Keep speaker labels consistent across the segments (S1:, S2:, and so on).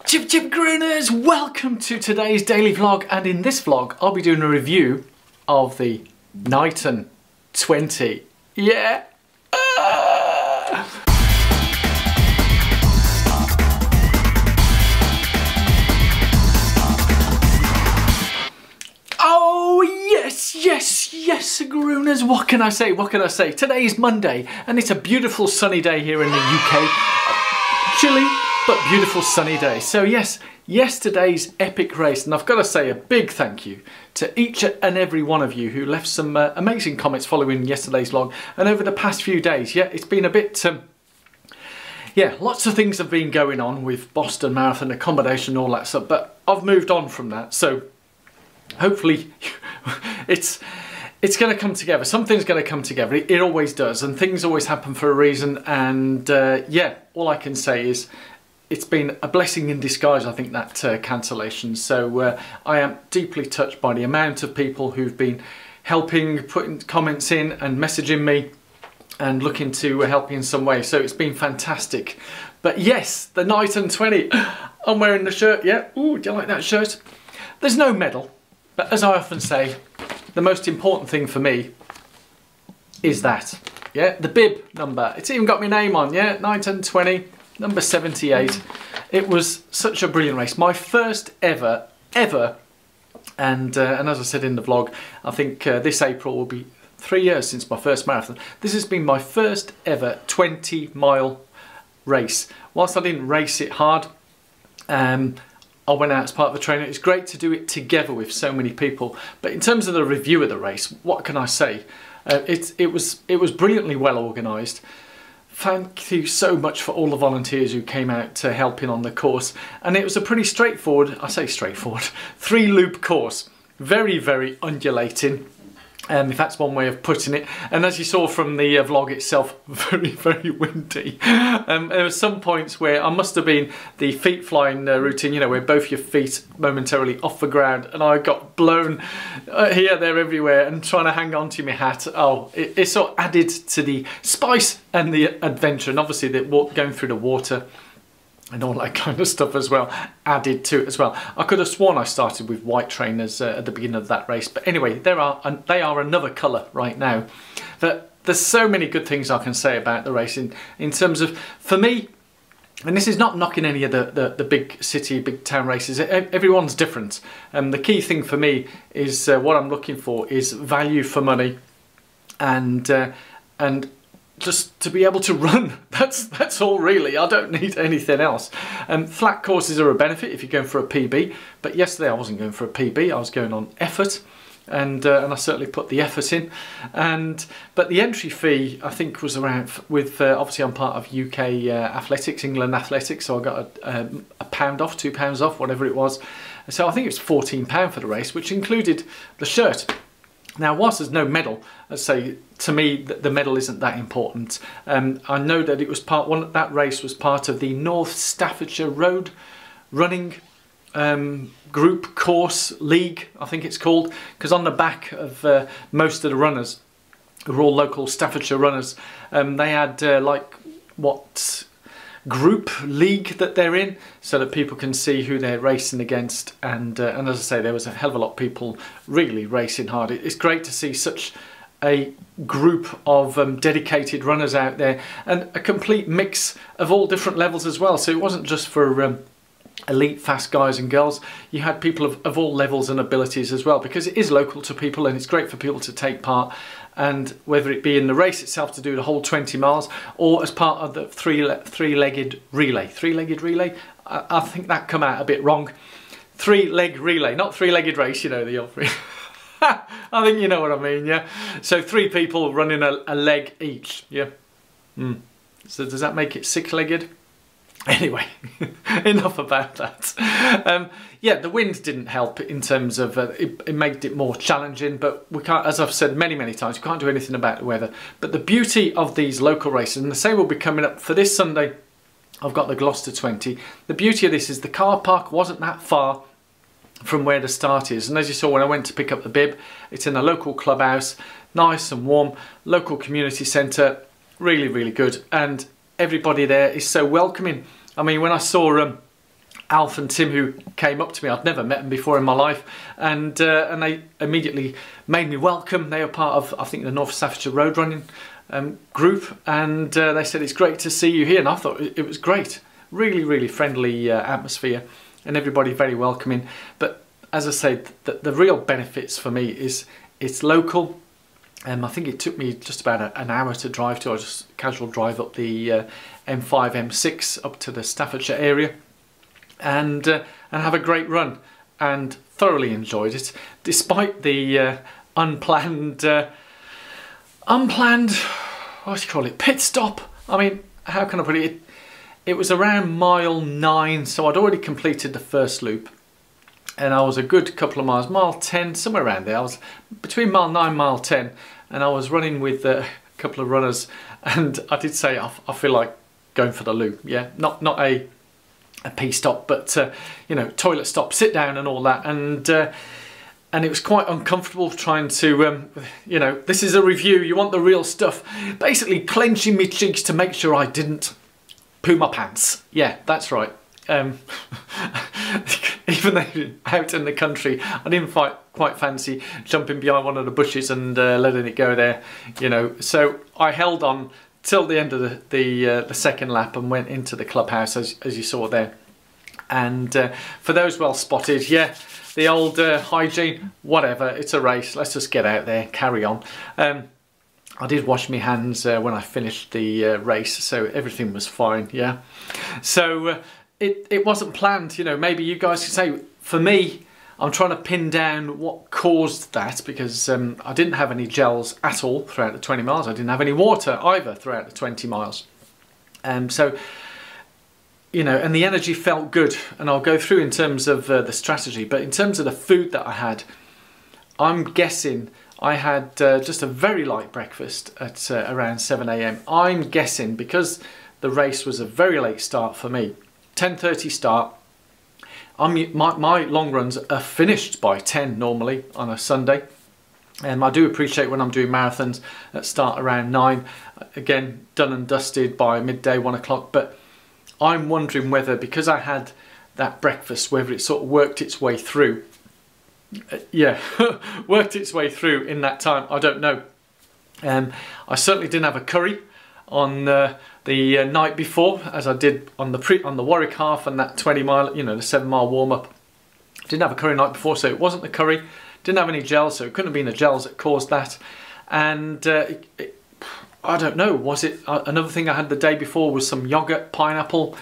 S1: Chip Chip Grooners, welcome to today's daily vlog, and in this vlog I'll be doing a review of the Knighton 20. Yeah! Oh yes, Grooners, what can I say? Today is Monday and it's a beautiful sunny day here in the UK. Chilly but beautiful sunny day. So yes, yesterday's epic race, and I've got to say a big thank you to each and every one of you who left some amazing comments following yesterday's vlog and over the past few days. Yeah, it's been a bit, lots of things have been going on with Boston Marathon, accommodation, all that stuff, but I've moved on from that. So hopefully it's going to come together. Something's going to come together. It always does, and things always happen for a reason. And yeah, all I can say is it's been a blessing in disguise, I think, that cancellation. So I am deeply touched by the amount of people who've been helping, putting comments in and messaging me and looking to help me in some way. So it's been fantastic. But yes, the Knighton 20. I'm wearing the shirt, yeah. Ooh, do you like that shirt? There's no medal, but as I often say, the most important thing for me is that, yeah, the bib number. It's even got my name on, yeah, Knighton 20, number 78. It was such a brilliant race. My first ever, and as I said in the vlog, I think this April will be 3 years since my first marathon. This has been my first ever 20-mile race. Whilst I didn't race it hard, I went out as part of the training. It's great to do it together with so many people. But in terms of the review of the race, what can I say? It was brilliantly well organised. Thank you so much for all the volunteers who came out to helping on the course. And it was a pretty straightforward, I say straightforward, 3-loop course. Very, very undulating. If that's one way of putting it. And as you saw from the vlog itself, very, very windy. There were some points where I must have been the feet flying routine, you know, where both your feet momentarily off the ground, and I got blown here, there, everywhere, and trying to hang on to my hat. Oh, it sort of added to the spice and the adventure, and obviously going through the water and all that kind of stuff as well, added to it as well. I could have sworn I started with white trainers at the beginning of that race, but anyway, they are another colour right now. But there's so many good things I can say about the race in terms of, for me, and this is not knocking any of the big city, big town races, everyone's different. The key thing for me is what I'm looking for is value for money, and just to be able to run. That's all really. I don't need anything else. Flat courses are a benefit if you're going for a PB, but yesterday I wasn't going for a PB, I was going on effort, and I certainly put the effort in. But the entry fee, I think, was around, with obviously I'm part of UK athletics, England athletics, so I got a pound off, £2 off, whatever it was. So I think it was £14 for the race, which included the shirt. Now, whilst there's no medal, I'd say to me the medal isn't that important. I know that it was that race was part of the North Staffordshire Road Running Group Course League, I think it's called, because on the back of most of the runners, who were all local Staffordshire runners, they had what group league that they're in, so that people can see who they're racing against, and as I say, there was a hell of a lot of people really racing hard. It's great to see such a group of dedicated runners out there, and a complete mix of all different levels as well. So it wasn't just for elite fast guys and girls, you had people of all levels and abilities as well, because it is local to people and it's great for people to take part. And whether it be in the race itself to do the whole 20 miles or as part of the three-legged relay, I think that come out a bit wrong. 3-leg relay, not three-legged race, you know, the old three. I think you know what I mean, yeah? So 3 people running a leg each, yeah? So does that make it 6-legged? Anyway, enough about that. Yeah, the wind didn't help in terms of, it made it more challenging, but we can't, as I've said many, many times, we can't do anything about the weather. But the beauty of these local races, and the same will be coming up for this Sunday, I've got the Gloucester 20. The beauty of this is the car park wasn't that far from where the start is, and as you saw when I went to pick up the bib, it's in a local clubhouse, nice and warm, local community centre, really, really good, and everybody there is so welcoming. I mean, when I saw Alf and Tim, who came up to me. I'd never met them before in my life, and they immediately made me welcome. They were part of, I think, the North Staffordshire road running group, and they said it's great to see you here, and I thought it was great. Really, really friendly atmosphere, and everybody very welcoming. But as I said, the real benefits for me is it's local. I think it took me just about an hour to drive to. I just casual drive up the M5, M6 up to the Staffordshire area, and have a great run, and thoroughly enjoyed it, despite the unplanned, what do you call it, pit stop. I mean, how can I put it? It was around mile 9, so I'd already completed the first loop, and I was a good couple of miles, mile 10, somewhere around there. I was between mile 9 and mile 10, and I was running with a couple of runners, and I did say I feel like going for the loo. Yeah, not a pee stop, but you know, toilet stop, sit down and all that, and it was quite uncomfortable trying to you know, this is a review, you want the real stuff, basically clenching my cheeks to make sure I didn't poo my pants. Yeah, that's right. Even though out in the country, I didn't quite fancy jumping behind one of the bushes and letting it go there, you know. So I held on till the end of the second lap and went into the clubhouse, as you saw there. And for those well spotted, yeah, the old hygiene, whatever, it's a race, let's just get out there, carry on. I did wash my hands when I finished the race, so everything was fine, yeah. So it wasn't planned, you know. Maybe you guys could say, for me, I'm trying to pin down what caused that, because I didn't have any gels at all throughout the 20 miles. I didn't have any water either throughout the 20 miles. So, you know, and the energy felt good, and I'll go through in terms of the strategy, but in terms of the food that I had, I'm guessing I had just a very light breakfast at around 7 AM. I'm guessing, because the race was a very late start for me, 10:30 start, my long runs are finished by 10 normally on a Sunday. I do appreciate when I'm doing marathons that start around 9, again done and dusted by midday, 1 o'clock, but I'm wondering whether, because I had that breakfast, whether it sort of worked its way through. Yeah, worked its way through in that time, I don't know. I certainly didn't have a curry on the night before, as I did on the Warwick half and that 20 mile, you know, the 7 mile warm up. Didn't have a curry night before, so it wasn't the curry. Didn't have any gels, so it couldn't have been the gels that caused that. And I don't know, was it another thing I had the day before was some yogurt, pineapple?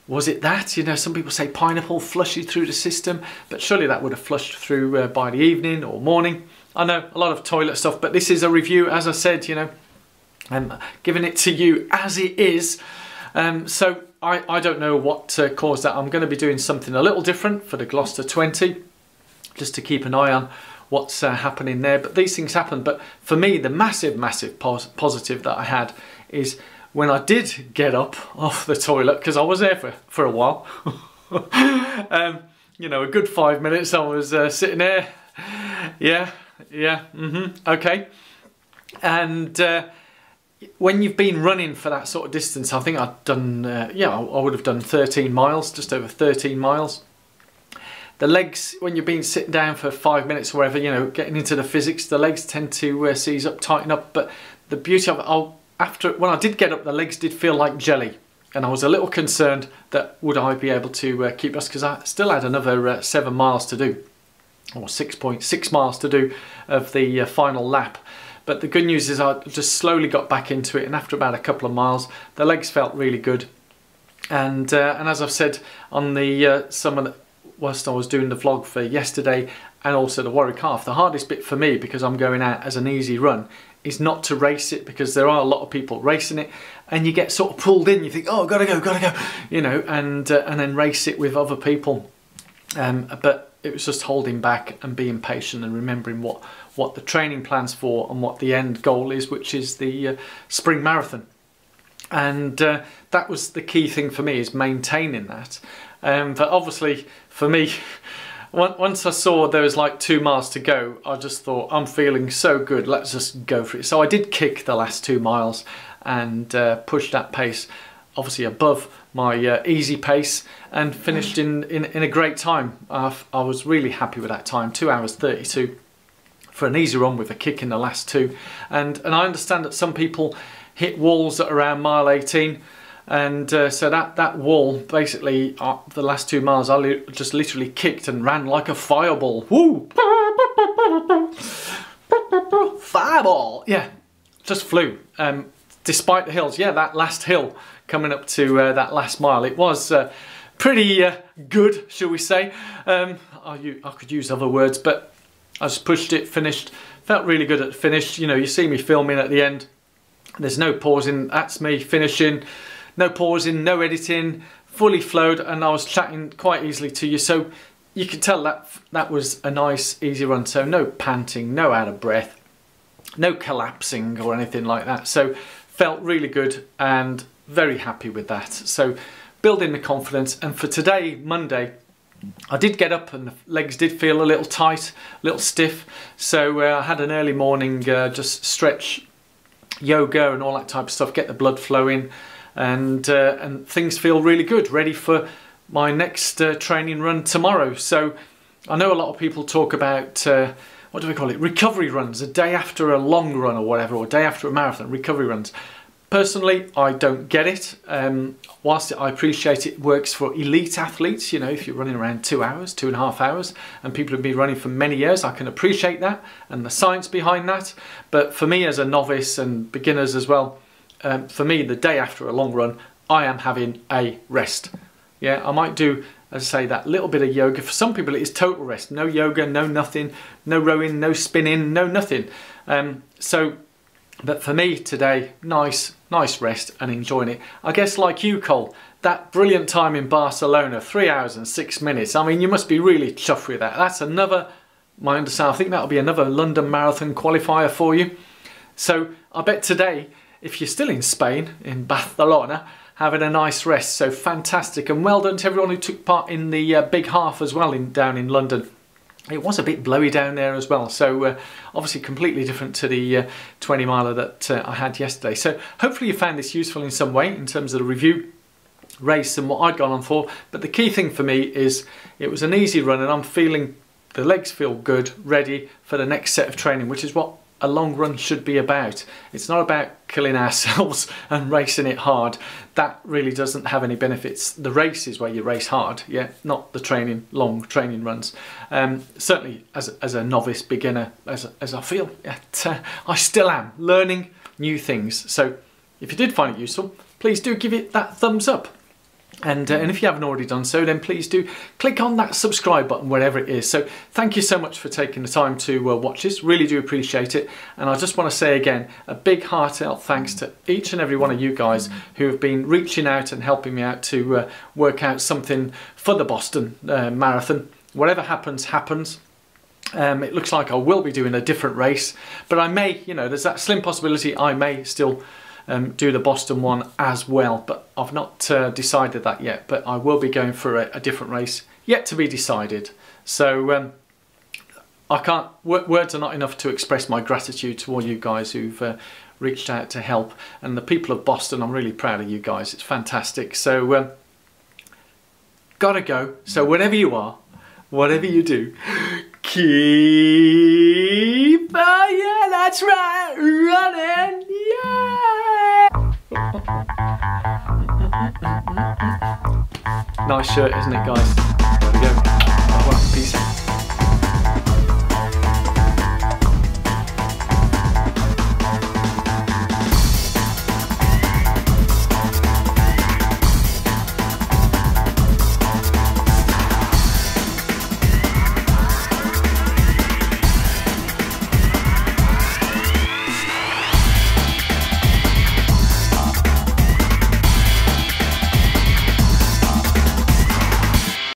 S1: Was it that? You know, some people say pineapple flush you through the system, but surely that would have flushed through by the evening or morning. I know, a lot of toilet stuff, but this is a review, as I said, you know, I'm giving it to you as it is. So I don't know what caused that. I'm going to be doing something a little different for the Gloucester 20, just to keep an eye on what's happening there. But these things happen. But for me, the massive positive that I had is when I did get up off the toilet, because I was there for a while, you know, a good 5 minutes I was sitting there, okay, and when you've been running for that sort of distance, I think I'd done, I would have done 13 miles, just over 13 miles. The legs, when you've been sitting down for 5 minutes or whatever, you know, getting into the physics, the legs tend to seize up, tighten up. But the beauty of it, when I did get up, the legs did feel like jelly. And I was a little concerned that would I be able to keep us, because I still had another 7 miles to do, or 6.6 miles to do of the final lap. But the good news is I just slowly got back into it, and after about a couple of miles, the legs felt really good. And as I've said on the whilst I was doing the vlog for yesterday and also the Warwick half, the hardest bit for me, because I'm going out as an easy run, is not to race it, because there are a lot of people racing it, and you get sort of pulled in. You think, oh, gotta go, you know, and then race it with other people. But it was just holding back and being patient and remembering what the training plan's for and what the end goal is, which is the spring marathon. And that was the key thing for me, is maintaining that. But obviously for me, once I saw there was like 2 miles to go, I just thought, I'm feeling so good, let's just go for it. So I did kick the last 2 miles and push that pace obviously above my easy pace and finished in a great time. I was really happy with that time, 2 hours 32 for an easy run with a kick in the last two. And I understand that some people hit walls at around mile 18, and so that wall, basically the last 2 miles I just literally kicked and ran like a fireball. Woo! Fireball! Yeah, just flew. Despite the hills, yeah, that last hill coming up to that last mile, it was pretty good, shall we say. I could use other words, but I just pushed it, finished, felt really good at the finish. You know, you see me filming at the end, there's no pausing, that's me finishing, no pausing, no editing, fully flowed, and I was chatting quite easily to you, so you can tell that was a nice easy run. So no panting, no out of breath, no collapsing or anything like that. So felt really good and very happy with that. So building the confidence. And for today, Monday, I did get up and the legs did feel a little tight, a little stiff. So I had an early morning just stretch, yoga and all that type of stuff, get the blood flowing, and things feel really good, ready for my next training run tomorrow. So I know a lot of people talk about what do we call it, recovery runs, a day after a long run or whatever, or a day after a marathon, recovery runs. Personally, I don't get it. Whilst I appreciate it works for elite athletes, you know, if you're running around 2 hours, 2.5 hours, and people have been running for many years, I can appreciate that and the science behind that. But for me as a novice and beginners as well, for me, the day after a long run, I am having a rest. Yeah, I might do, as I say, that little bit of yoga. For some people, it is total rest. No yoga, no nothing, no rowing, no spinning, no nothing. But for me today, nice rest and enjoying it. I guess like you, Cole, that brilliant time in Barcelona, 3 hours and 6 minutes. I mean, you must be really chuffed with that. That's another, my understanding, I think that'll be another London Marathon qualifier for you. So I bet today, if you're still in Spain, in Barcelona, having a nice rest. So fantastic, and well done to everyone who took part in the big half as well down in London. It was a bit blowy down there as well, so obviously completely different to the 20 miler that I had yesterday. So hopefully you found this useful in some way in terms of the review race and what I'd gone on for. But the key thing for me is it was an easy run, and I'm feeling the legs feel good, ready for the next set of training, which is what a long run should be about. It's not about killing ourselves and racing it hard. That really doesn't have any benefits. The race is where you race hard, yeah, not the training, long training runs. Certainly as a novice beginner, as I feel, I still am learning new things. So if you did find it useful, please do give it that thumbs up. And if you haven't already done so, then please do click on that subscribe button wherever it is. So thank you so much for taking the time to watch this. Really do appreciate it. And I just want to say again, a big heartfelt thanks to each and every one of you guys who have been reaching out and helping me out to work out something for the Boston Marathon. Whatever happens, happens. It looks like I will be doing a different race, but I may, you know, there's that slim possibility I may still do the Boston one as well, but I've not decided that yet. But I will be going for a different race, yet to be decided. So I can't, words are not enough to express my gratitude to all you guys who've reached out to help, and the people of Boston, I'm really proud of you guys. It's fantastic. So gotta go. So wherever you are, whatever you do, keep, yeah, that's right, running, yeah. Nice shirt, isn't it, guys? There we go. Peace out.